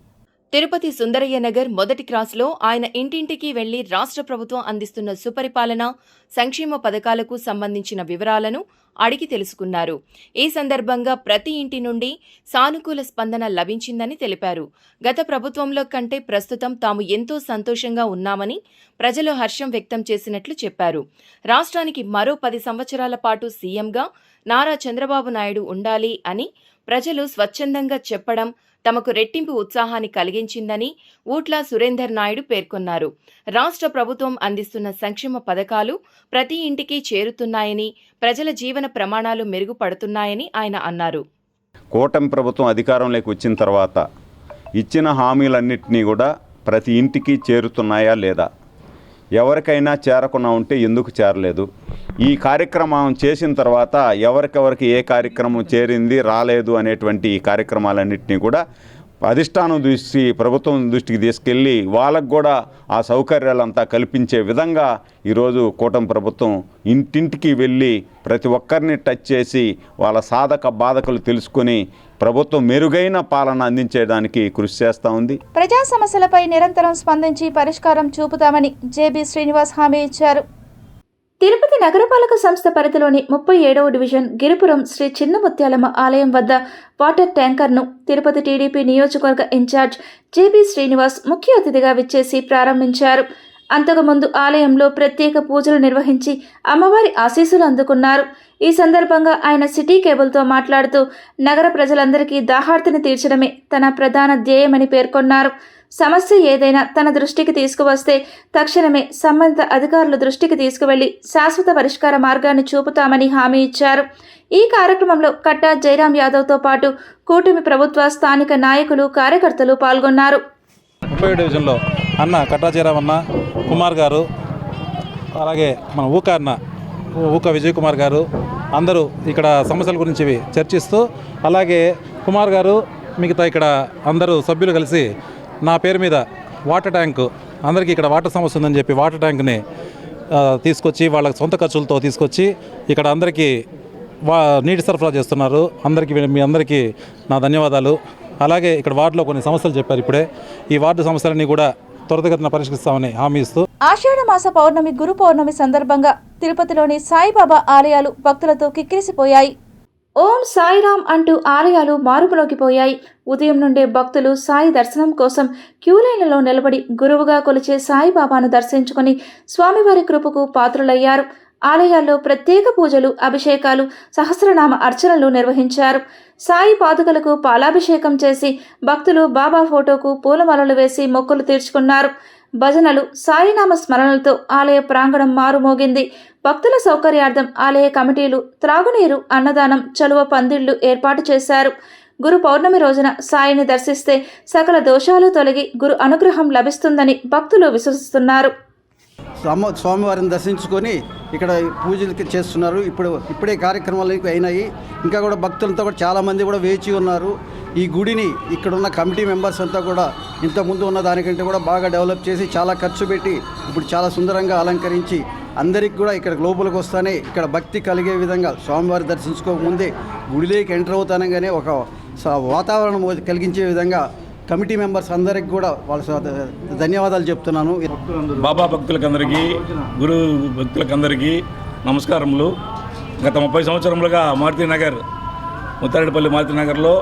తిరుపతి సుందరయ్య నగర్ మొదటి క్రాస్లో ఆయన ఇంటింటికి వెళ్లి రాష్ట్ర ప్రభుత్వం అందిస్తున్న సుపరిపాలన, సంక్షేమ పథకాలకు సంబంధించిన వివరాలను అడిగి తెలుసుకున్నారు. ఈ సందర్భంగా ప్రతి ఇంటి నుండి సానుకూల స్పందన లభించిందని తెలిపారు. గత ప్రభుత్వంలో కంటే ప్రస్తుతం తాము ఎంతో సంతోషంగా ఉన్నామని ప్రజలు హర్షం వ్యక్తం చేసినట్లు చెప్పారు. రాష్ట్రానికి మరో 10 సంవత్సరాల పాటు సీఎంగా నారా చంద్రబాబు నాయుడు ఉండాలి అని ప్రజలు స్వచ్ఛందంగా చెప్పడం తమకు రెట్టింపు ఉత్సాహాన్ని కలిగించిందని ఊట్ల సురేందర్ నాయుడు పేర్కొన్నారు. రాష్ట్ర ప్రభుత్వం అందిస్తున్న సంక్షేమ పథకాలు ప్రతి ఇంటికి చేరుతున్నాయని, ప్రజల జీవన ప్రమాణాలు మెరుగుపడుతున్నాయని ఆయన అన్నారు. కూటమి ప్రభుత్వం అధికారంలోకి వచ్చిన తర్వాత ఇచ్చిన హామీలన్నింటినీ కూడా ప్రతి ఇంటికి చేరుతున్నాయా లేదా, ఎవరికైనా చేరకుండా ఉంటే ఎందుకు చేరలేదు, ఈ కార్యక్రమం చేసిన తర్వాత ఎవరికెవరికి ఏ కార్యక్రమం చేరింది రాలేదు అనేటువంటి ఈ కార్యక్రమాలన్నింటినీ కూడా అధిష్టానం దృష్టి, ప్రభుత్వం దృష్టికి తీసుకెళ్ళి వాళ్ళకు కూడా ఆ సౌకర్యాలంతా కల్పించే విధంగా ఈరోజు కూటమి ప్రభుత్వం ఇంటింటికి వెళ్ళి ప్రతి ఒక్కరిని టచ్ చేసి వాళ్ళ సాధక బాధకులు తెలుసుకుని ప్రభుత్వం మెరుగైన పాలన అందించేయడానికి కృషి చేస్తూ ఉంది. ప్రజా సమస్యలపై నిరంతరం స్పందించి పరిష్కారం చూపుతామని జేబీ శ్రీనివాస్ హామీ ఇచ్చారు. తిరుపతి నగరపాలక సంస్థ పరిధిలోని 37వ డివిజన్ గిరిపురం శ్రీ చిన్న ముత్యాలమ్మ ఆలయం వద్ద వాటర్ ట్యాంకర్ను తిరుపతి టీడీపీ నియోజకవర్గ ఇన్ఛార్జ్ జేబీ శ్రీనివాస్ ముఖ్య అతిథిగా విచ్చేసి ప్రారంభించారు. అంతకుముందు ఆలయంలో ప్రత్యేక పూజలు నిర్వహించి అమ్మవారి ఆశీస్సులు అందుకున్నారు. ఈ సందర్భంగా ఆయన సిటీ కేబుల్తో మాట్లాడుతూ నగర ప్రజలందరికీ దాహార్తిని తీర్చడమే తన ప్రధాన ధ్యేయమని పేర్కొన్నారు. సమస్య ఏదైనా తన దృష్టికి తీసుకువస్తే తక్షణమే సంబంధిత అధికారుల దృష్టికి తీసుకువెళ్లి శాశ్వత పరిష్కార మార్గాన్ని చూపుతామని హామీ ఇచ్చారు. ఈ కార్యక్రమంలో కట్టా జయరాం యాదవ్తో పాటు కూటమి ప్రభుత్వ స్థానిక నాయకులు, కార్యకర్తలు పాల్గొన్నారు. 37 డివిజన్లో అన్న కట్టా జయరాం అన్న, కుమార్ గారు, అలాగే మన ఊక విజయ్ కుమార్ గారు అందరూ ఇక్కడ సమస్యల గురించి చర్చిస్తూ, అలాగే కుమార్ గారు మిగతా ఇక్కడ అందరూ సభ్యులు కలిసి నా పేరు మీద వాటర్ ట్యాంకు, అందరికీ ఇక్కడ వాటర్ సమస్య ఉందని చెప్పి వాటర్ ట్యాంక్ని తీసుకొచ్చి వాళ్ళ సొంత ఖర్చులతో తీసుకొచ్చి ఇక్కడ అందరికీ నీటి సరఫరా చేస్తున్నారు. మీ అందరికీ నా ధన్యవాదాలు. అలాగే ఇక్కడ వార్డులో కొన్ని సమస్యలు చెప్పారు. ఇప్పుడే ఈ వార్డు సమస్యలన్నీ కూడా త్వరితగతిన పరిష్కరిస్తామని హామీ ఇస్తూ, ఆషాఢ మాస పౌర్ణమి గురు పౌర్ణమి సందర్భంగా తిరుపతిలోని సాయిబాబా ఆలయాలు భక్తులతో కిక్కిరిసిపోయాయి. ఓం సాయిరామ్ అంటూ ఆలయాలు మారుమోగిపోయాయి. ఉదయం నుండే భక్తులు సాయి దర్శనం కోసం క్యూలైన్లలో నిలబడి గురువుగా కొలిచే సాయిబాబాను దర్శించుకుని స్వామివారి కృపకు పాత్రులయ్యారు. ఆలయాల్లో ప్రత్యేక పూజలు, అభిషేకాలు, సహస్రనామ అర్చనలు నిర్వహించారు. సాయి పాదుకలకు పాలాభిషేకం చేసి భక్తులు బాబా ఫోటోకు పూలమాలలు వేసి మొక్కులు తీర్చుకున్నారు. భజనలు, సాయినామ స్మరణలతో ఆలయ ప్రాంగణం మారుమోగింది. భక్తుల సౌకర్యార్థం ఆలయ కమిటీలు త్రాగునీరు, అన్నదానం, చలువ పందిళ్లు ఏర్పాటు చేశారు. గురు పౌర్ణమి రోజున సాయిని దర్శిస్తే సకల దోషాలు తొలగి గురు అనుగ్రహం లభిస్తుందని భక్తులు విశ్వసిస్తున్నారు. స్వామివారిని దర్శించుకొని ఇక్కడ పూజలు చేస్తున్నారు. ఇప్పుడే కార్యక్రమాలు అయినాయి. ఇంకా కూడా భక్తులంతా కూడా చాలామంది కూడా వేచి ఉన్నారు. ఈ గుడిని ఇక్కడ ఉన్న కమిటీ మెంబర్స్ అంతా కూడా ఇంతకుముందు ఉన్న దానికంటే కూడా బాగా డెవలప్ చేసి చాలా ఖర్చు పెట్టి ఇప్పుడు చాలా సుందరంగా అలంకరించి అందరికీ కూడా ఇక్కడ లోపలికి వస్తానే ఇక్కడ భక్తి కలిగే విధంగా స్వామివారి దర్శించుకోకముందే గుడిలోకి ఎంటర్ అవుతానగానే ఒక వాతావరణం కలిగించే విధంగా కమిటీ మెంబర్స్ అందరికి కూడా వాళ్ళ ధన్యవాదాలు చెప్తున్నాను. బాబా భక్తులకందరికీ, గురు భక్తులకందరికీ నమస్కారములు. గత 30 సంవత్సరములుగా ముత్తారెడ్డిపల్లి మారుతినగర్లో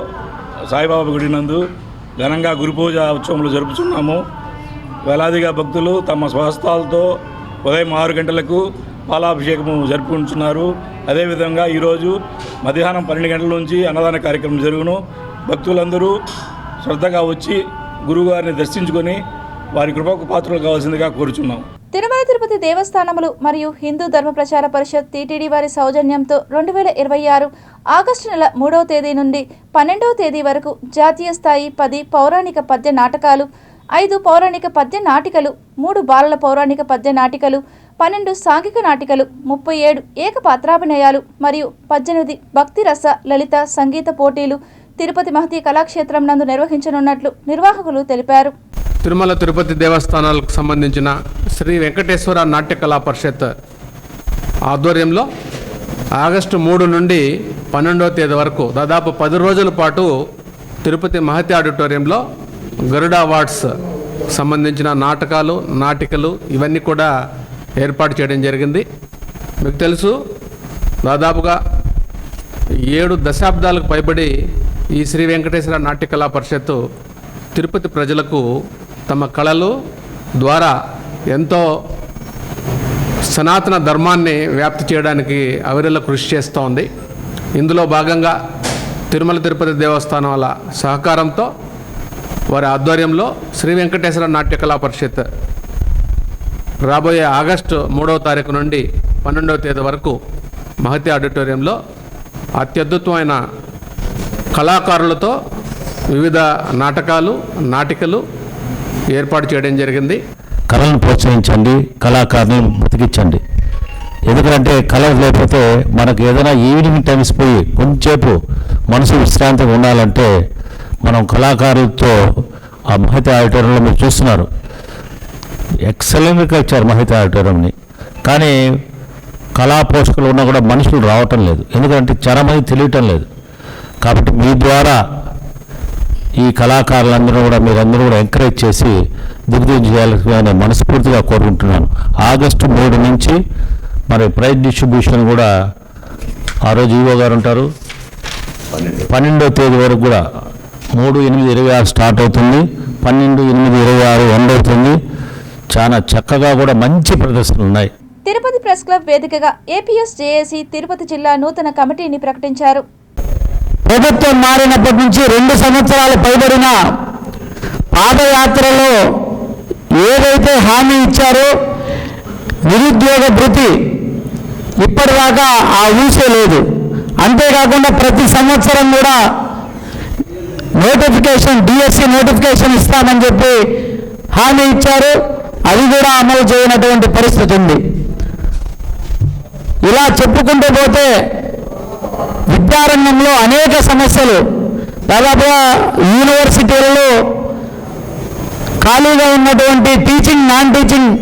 సాయిబాబా గుడి నందు ఘనంగా గురు పూజ ఉత్సవములు జరుపుతున్నాము. వేలాదిగా భక్తులు తమ స్వహస్తాలతో ఉదయం 6 గంటలకు పాలాభిషేకము జరుపుకుంటున్నారు. అదేవిధంగా ఈరోజు మధ్యాహ్నం 12 గంటల నుంచి అన్నదాన కార్యక్రమం జరుగును. భక్తులందరూ శ్రద్ధగా వచ్చి గురువుగారిని దర్శించుకొని వారి కృపకు పాత్రలు కావాల్సిందిగా కోరుచున్నాం. తిరుమల తిరుపతి దేవస్థానములు మరియు హిందూ ధర్మ ప్రచార పరిషత్ టీటీడీ వారి సౌజన్యంతో 2026 ఆగస్టు నెల 3వ తేదీ నుండి 12వ తేదీ వరకు జాతీయ స్థాయి 10 పౌరాణిక పద్య నాటకాలు, 5 పౌరాణిక పద్య నాటికలు, 3 బాలల పౌరాణిక పద్య నాటికలు, 12 సాంఘిక నాటికలు, 37 ఏకపాత్రాభినయాలు మరియు 18 భక్తి రస లలిత సంగీత పోటీలు తిరుపతి మహతి కళాక్షేత్రం నందు నిర్వహించనున్నట్లు నిర్వాహకులు తెలిపారు. తిరుమల తిరుపతి దేవస్థానాలకు సంబంధించిన శ్రీ వెంకటేశ్వర నాట్య కళా పరిషత్ ఆధ్వర్యంలో ఆగస్టు 3 నుండి 12వ తేదీ వరకు దాదాపు 10 రోజుల పాటు తిరుపతి మహతి ఆడిటోరియంలో గరుడ అవార్డ్స్ సంబంధించిన నాటకాలు, నాటికలు ఇవన్నీ కూడా ఏర్పాటు చేయడం జరిగింది. మీకు తెలుసు, దాదాపుగా 7 దశాబ్దాలకు పైబడి ఈ శ్రీ వెంకటేశ్వర నాట్య కళా పరిషత్తు తిరుపతి ప్రజలకు తమ కళలు ద్వారా ఎంతో సనాతన ధర్మాన్ని వ్యాప్తి చేయడానికి అవిరళ కృషి చేస్తోంది. ఇందులో భాగంగా తిరుమల తిరుపతి దేవస్థానం వాళ్ళ సహకారంతో వారి ఆధ్వర్యంలో శ్రీ వెంకటేశ్వర నాట్య కళా పరిషత్ రాబోయే ఆగస్టు 3వ తారీఖు నుండి 12వ తేదీ వరకు మహతి ఆడిటోరియంలో అత్యద్భుతమైన కళాకారులతో వివిధ నాటకాలు, నాటికలు ఏర్పాటు చేయడం జరిగింది. కళలను ప్రోత్సహించండి, కళాకారులను బతికించండి. ఎందుకంటే కళ లేకపోతే మనకు ఏదైనా ఈవినింగ్ టైమ్స్ పోయి కొంచెంసేపు మనసు విశ్రాంతిగా ఉండాలంటే మనం కళాకారులతో ఆ మహతి ఆడిటోరియంలో మీరు చూస్తున్నారు, ఎక్సలెంట్గా ఇచ్చారు మహతి ఆడిటోరియంని. కానీ కళా పోషకులు ఉన్నా కూడా మనుషులు రావటం లేదు, ఎందుకంటే చాలా మంది తెలియటం లేదు. కాబట్టి మీ ద్వారా ఈ కళాకారులందరూ కూడా మీరందరూ కూడా ఎంకరేజ్ చేసి దిగ్విజయం చేయాలని మనస్ఫూర్తిగా కోరుకుంటున్నాను. ఆగస్టు 3 నుంచి మరి ప్రైజ్ డిస్ట్రిబ్యూషన్ కూడా ఆ రోజు ఈవో గారు ఉంటారు. 12వ తేదీ వరకు కూడా 3/8/26 స్టార్ట్ అవుతుంది. 12/8/26 ఎండ్ అవుతుంది. చాలా చక్కగా కూడా మంచి ప్రదర్శనలు ఉన్నాయి. తిరుపతి ప్రెస్ క్లబ్ వేదికగా ఏపీఎస్ జేఏసీ తిరుపతి జిల్లా నూతన కమిటీని ప్రకటించారు. ప్రభుత్వం మారినప్పటి నుంచి 2 సంవత్సరాలు పైబడిన పాదయాత్రలో ఏదైతే హామీ ఇచ్చారో నిరుద్యోగ భృతి ఇప్పటిదాకా ఆ ఊసే లేదు. అంతేకాకుండా ప్రతి సంవత్సరం కూడా నోటిఫికేషన్, డిఎస్సి నోటిఫికేషన్ ఇస్తామని చెప్పి హామీ ఇచ్చారు. అది కూడా అమలు చేయనటువంటి పరిస్థితి ఉంది. ఇలా చెప్పుకుంటూ పోతే విద్యారంగంలో అనేక సమస్యలు, దాదాపుగా యూనివర్సిటీలలో ఖాళీగా ఉన్నటువంటి టీచింగ్ నాన్ టీచింగ్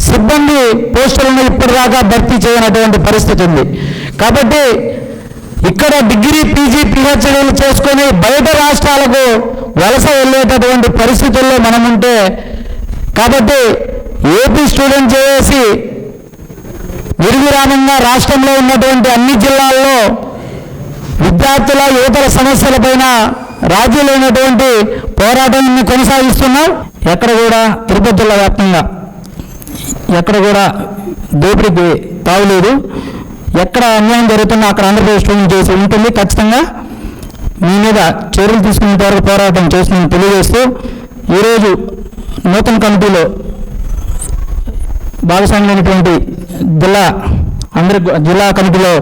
సిబ్బంది పోస్టులను ఇప్పటిదాకా భర్తీ చేయనటువంటి పరిస్థితి ఉంది. కాబట్టి ఇక్కడ డిగ్రీ పీజీ పిహెచ్డీలు చేసుకొని బయట రాష్ట్రాలకు వలస వెళ్ళేటటువంటి పరిస్థితుల్లో మనం ఉంటే, కాబట్టి ఏపీ స్టూడెంట్ చేసి నిర్విరామంగా రాష్ట్రంలో ఉన్నటువంటి అన్ని జిల్లాల్లో విద్యార్థుల యువతల సమస్యలపైన రాజీ లేనటువంటి పోరాటాన్ని కొనసాగిస్తున్నాం. ఎక్కడ కూడా తిరుపతి జిల్లా వ్యాప్తంగా ఎక్కడ కూడా దోపిడీకి తావులేదు. ఎక్కడ అన్యాయం జరుగుతున్నా అక్కడ ఆంధ్రప్రదేశ్ స్టూడెంట్ చేసి ఉంటుంది. ఖచ్చితంగా మీ మీద చర్యలు తీసుకునేంత వరకు పోరాటం చేస్తుందని తెలియజేస్తూ, ఈరోజు నూతన కమిటీలో భాగస్వామ్యమైనటువంటి జిల్లా కమిటీలో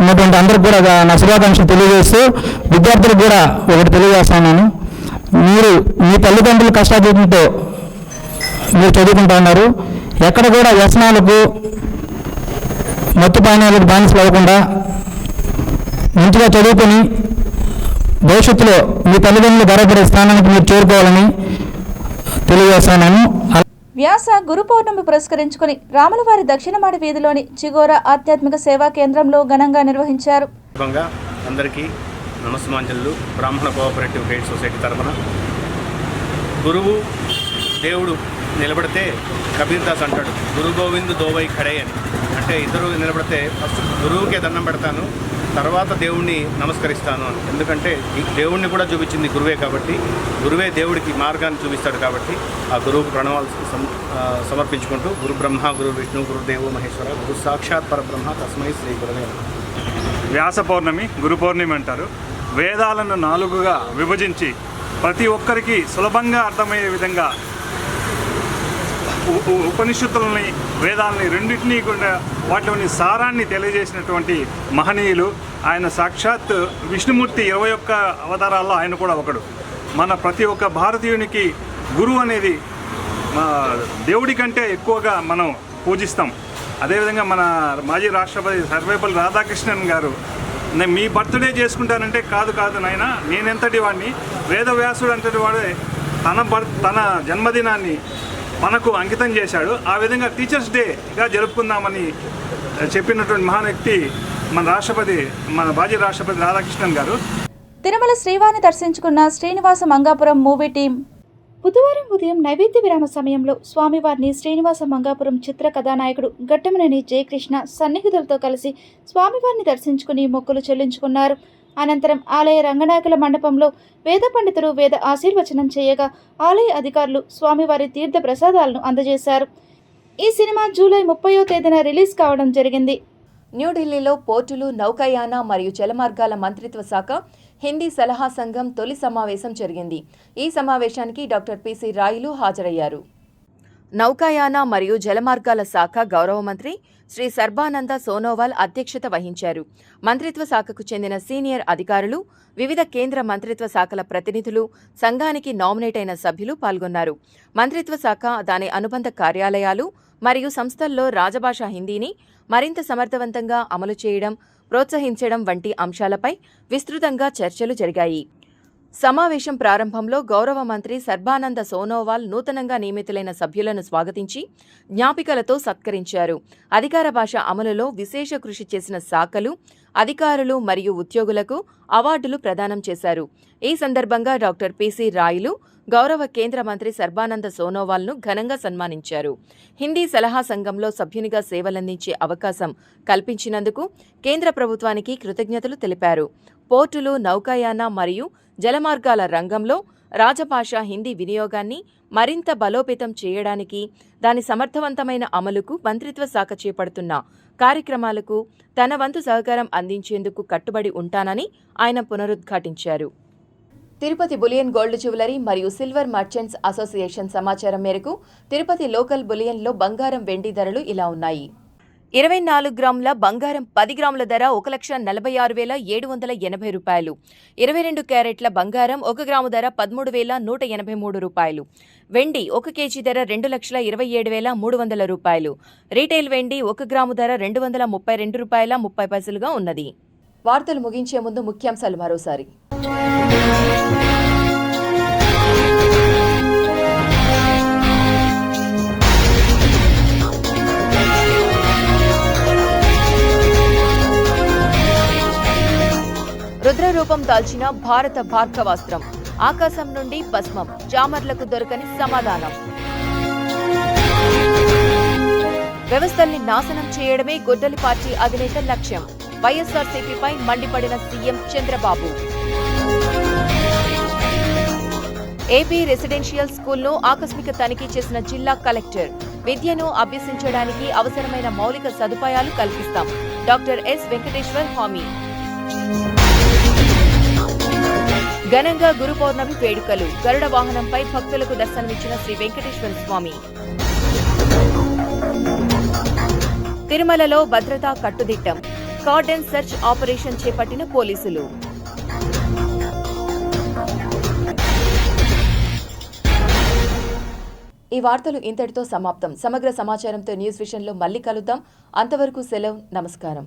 ఉన్నటువంటి అందరికి కూడా నా శుభాకాంక్షలు తెలియజేస్తూ, విద్యార్థులకు కూడా ఒకటి తెలియజేస్తున్నాను. మీరు మీ తల్లిదండ్రుల కష్టార్జితంతో మీరు చదువుకుంటూ ఉన్నారు. ఎక్కడ కూడా వ్యసనాలకు మత్తు పానీయాలకు బానిసలు అవ్వకుండా మంచిగా చదువుకొని భవిష్యత్తులో మీ తల్లిదండ్రులు గర్వపడే స్థానానికి మీరు చేరుకోవాలని తెలియజేస్తున్నాను. వ్యాస గురు పౌర్ణమి పురస్కరించుకుని రాములవారి దక్షిణమాడి వీధిలోని చిగోరా ఆధ్యాత్మిక సేవా కేంద్రంలో ఘనంగా నిర్వహించారు. అందరికీ నమస్మాంజలు. బ్రాహ్మణ కోఆపరేటివ్ క్రెడిట్ సొసైటీ తరఫున గురువు దేవుడు నిలబడితే కబీర్ దాస్ అంటాడు, గురు గోవింద్ దోవై ఖడే అని. అంటే ఇద్దరు నిలబడితే ఫస్ట్ గురువుకే దండం పెడతాను, తర్వాత దేవుణ్ణి నమస్కరిస్తాను అని. ఎందుకంటే ఈ దేవుణ్ణి కూడా చూపించింది గురువే కాబట్టి, గురువే దేవుడికి మార్గాన్ని చూపిస్తాడు కాబట్టి ఆ గురువుకు ప్రణవాలు సమర్పించుకుంటూ గురు బ్రహ్మ గురు విష్ణు గురుదేవో మహేశ్వర గురు సాక్షాత్ పరబ్రహ్మ తస్మై శ్రీ గురవే. వ్యాస పౌర్ణమి, గురు పౌర్ణమి అంటారు. వేదాలను 4గా విభజించి ప్రతి ఒక్కరికి సులభంగా అర్థమయ్యే విధంగా ఉపనిషత్తులని, వేదాలని రెండింటినీ కూడా వాటిలోని సారాన్ని తెలియజేసినటువంటి మహనీయులు ఆయన. సాక్షాత్ విష్ణుమూర్తి 21 అవతారాల్లో ఆయన కూడా ఒకడు. మన ప్రతి ఒక్క భారతీయునికి గురువు అనేది దేవుడి కంటే ఎక్కువగా మనం పూజిస్తాం. అదేవిధంగా మన మాజీ రాష్ట్రపతి సర్వేపల్లి రాధాకృష్ణన్ గారు, మీ బర్త్డే చేసుకుంటానంటే కాదు నాయన, నేనెంతటి వాడిని, వేదవ్యాసుడు అంతటి వాడే తన జన్మదినాన్ని మనకు అంకితం చేశాడు. ఆ విధంగా టీచర్స్ డేగా జరుపుకుందామని చెప్పినటువంటి మహాన్ వ్యక్తి మన మాజీ రాష్ట్రపతి రాధాకృష్ణన్ గారు. తిరుమల శ్రీవారిని దర్శించుకున్న శ్రీనివాస మంగాపురం మూవీ టీం బుధవారం ఉదయం నైవేద్య విరామ సమయంలో స్వామివారిని శ్రీనివాస మంగాపురం చిత్ర కథానాయకుడు గట్టమనేని జయకృష్ణ సన్నిహితులతో కలిసి స్వామివారిని దర్శించుకుని మొక్కులు చెల్లించుకున్నారు. అనంతరం ఆలయ రంగనాయకుల మండపంలో వేద పండితులు వేద ఆశీర్వచనం చేయగా ఆలయ అధికారులు స్వామివారి తీర్థ ప్రసాదాలను అందజేశారు. ఈ సినిమా జూలై 30వ తేదీన రిలీజ్ కావడం జరిగింది. న్యూఢిల్లీలో పోర్టులు, నౌకాయాన మరియు జలమార్గాల మంత్రిత్వ శాఖ హిందీ సలహా సంఘం తొలి సమావేశం జరిగింది. ఈ సమావేశానికి డాక్టర్ పిసి రాయులు హాజరయ్యారు. నౌకాయాన మరియు జలమార్గాల శాఖ గౌరవ మంత్రి శ్రీ సర్బానంద సోనోవాల్ అధ్యక్షత వహించారు. మంత్రిత్వ శాఖకు చెందిన సీనియర్ అధికారులు, వివిధ కేంద్ర మంత్రిత్వ శాఖల ప్రతినిధులు, సంఘానికి నామినేట్ అయిన సభ్యులు పాల్గొన్నారు. మంత్రిత్వ శాఖ, దాని అనుబంధ కార్యాలయాలు మరియు సంస్థల్లో రాజభాష హిందీని మరింత సమర్థవంతంగా అమలు చేయడం, ప్రోత్సహించడం వంటి అంశాలపై విస్తృతంగా చర్చలు జరిగాయి. సమావేశం ప్రారంభంలో గౌరవ మంత్రి సర్బానంద సోనోవాల్ నూతనంగా నియమితులైన సభ్యులను స్వాగతించి జ్ఞాపికలతో సత్కరించారు. అధికార భాష అమలులో విశేష కృషి చేసిన శాఖలు, అధికారులు మరియు ఉద్యోగులకు అవార్డులు ప్రదానం చేశారు. ఈ సందర్భంగా డాక్టర్ పిసి రాయులు గౌరవ కేంద్ర మంత్రి సర్బానంద సోనోవాల్ను ఘనంగా సన్మానించారు. హిందీ సలహా సంఘంలో సభ్యునిగా సేవలందించే అవకాశం కల్పించినందుకు కేంద్ర ప్రభుత్వానికి కృతజ్ఞతలు తెలిపారు. పోర్టులు, నౌకాయాన మరియు జలమార్గాల రంగంలో రాజభాష హిందీ వినియోగాన్ని మరింత బలోపేతం చేయడానికి, దాని సమర్థవంతమైన అమలుకు మంత్రిత్వ శాఖ చేపడుతున్న కార్యక్రమాలకు తన వంతు సహకారం అందించేందుకు కట్టుబడి ఉంటానని ఆయన పునరుద్ఘాటించారు. తిరుపతి బులియన్ గోల్డ్ జ్యువెలరీ మరియు సిల్వర్ మర్చెంట్స్ అసోసియేషన్ సమాచారం మేరకు తిరుపతి లోకల్ బులియన్లో బంగారం, వెండి ధరలు ఇలా ఉన్నాయి. 24 గ్రాముల బంగారం 10 గ్రాముల ధర 1,46,780 రూపాయలు. 22 క్యారెట్ల బంగారం 1 గ్రాము ధర 13,183 రూపాయలు. వెండి 1 కేజీ ధర 2,27,300 రూపాయలు. రీటైల్ వెండి 1 గ్రాము ధర 232 రూపాయల 30 పైసలుగా ఉన్నది. వార్తలు ముగించే ముందు ముఖ్యాంశాలు మరోసారి. రుద్రరూపం దాల్చిన భారత భార్గవాస్త్రం. ఆకాశం నుండి భస్మం, జామర్లకు దొరకని సమాధానం. వ్యవస్థల్ని నాశనం చేయడమే గొడ్డలి పార్టీ అధినేత లక్ష్యం. వైఎస్ఆర్సీపీపై మండిపడిన సీఎం చంద్రబాబు. ఏపీ రెసిడెన్షియల్ స్కూల్ను ఆకస్మిక తనిఖీ చేసిన జిల్లా కలెక్టర్. విద్యను అభ్యసించడానికి అవసరమైన మౌలిక సదుపాయాలు కల్పిస్తాం. డాక్టర్ ఎస్ వెంకటేశ్వర్ హామీ. ఘనంగా గురు పౌర్ణమి వేడుకలు. గరుడ వాహనంపై భక్తులకు దర్శనమిచ్చిన శ్రీ వెంకటేశ్వర స్వామి. తిరుమలలో భద్రతా కట్టుదిట్టం. కార్డన్ సెర్చ్ ఆపరేషన్ చేపట్టిన పోలీసులు. ఈ వార్తలు ఇంతటితో సమాప్తం. సమగ్ర సమాచారంతో న్యూస్ విషన్లో మళ్ళీ కలుద్దాం. అంతవరకు సెలవు. నమస్కారం.